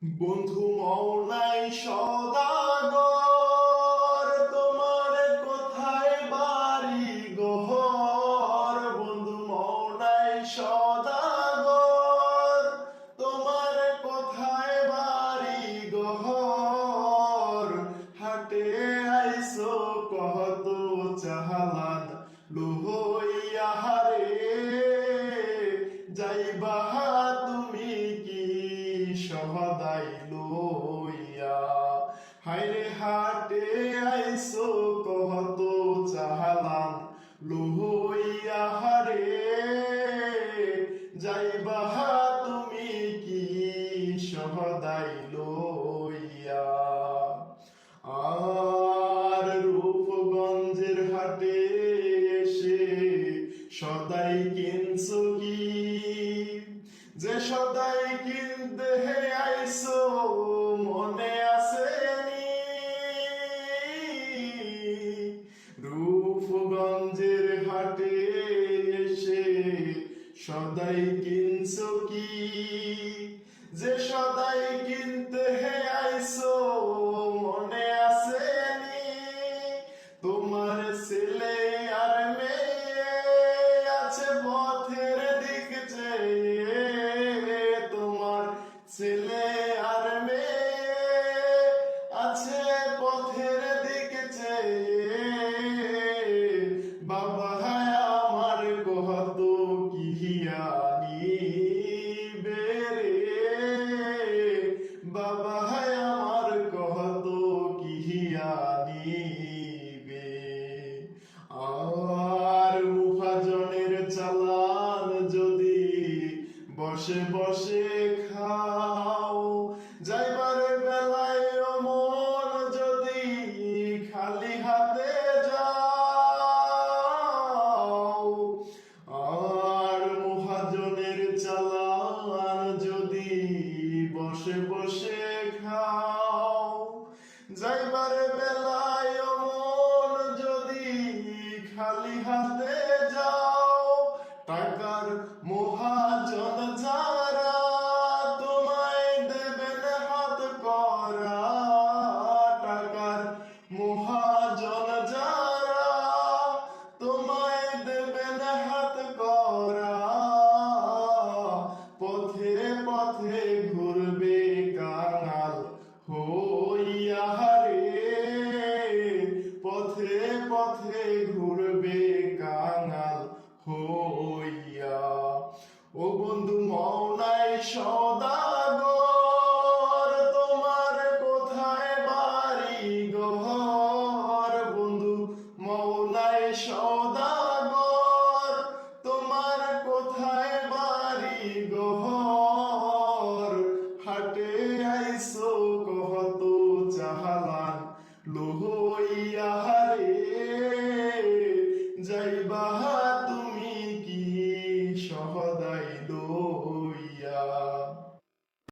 বন্ধু মৌলাই সদাগর, তোমার কোথায় বাড়ি ঘর? বন্ধু মৌলাই সদাগর, তোমার কোথায় বাড়ি ঘর? হাটে আইসো কত চাহালান লুহইয়া রে, যাইবা তুমি কি সহদাই লইয়া? হাইরে হাটে আইসো কত চাহালাম লইয়া রে, যাইবা তুমি কি সহদাই লইয়া? আর রূপগঞ্জের হাটে এসে সদাই কিনছো কি? যে সদাই কিনতে আইসো মনে আছে নি? রূপগঞ্জের হাটে এসে সদাই কিনছো কি? যে সদাই কিনতে আইসো মনে আছে নি? তোমার ছেলে আর মেয়ে আছে পথের দিক চেয়ে, তোমার ছেলে আর মেয়ে আছে পথের দিক চেয়ে। বাবা আমার কত কিহিয়ানি রে, বাবা আমার কত কিহিয়ানি বে। আর মহাজনের চালান যদি বসে বসে খাও, যাইবার বেলায় মন যদি খালি হাতে যাও। আর মহাজনের চালান যদি বসে বসে খাও, যাইবার বেলায় মন যদি খালি হাতে যাও। টাকার মহাজন যারা তোমায় দেবেন হাত করা, টাকার মহাজন যারা তোমায় দেবেন হাত করা। পথে পথে ঘুরবে কাঙাল হইয়া রে, পথে পথে ঘুরবে কাঙাল হইয়া। ও বন্ধু মৌলাই সদাগর, তোমার কোথায় বাড়ি ঘর? বন্ধু মৌলাই সদাগর,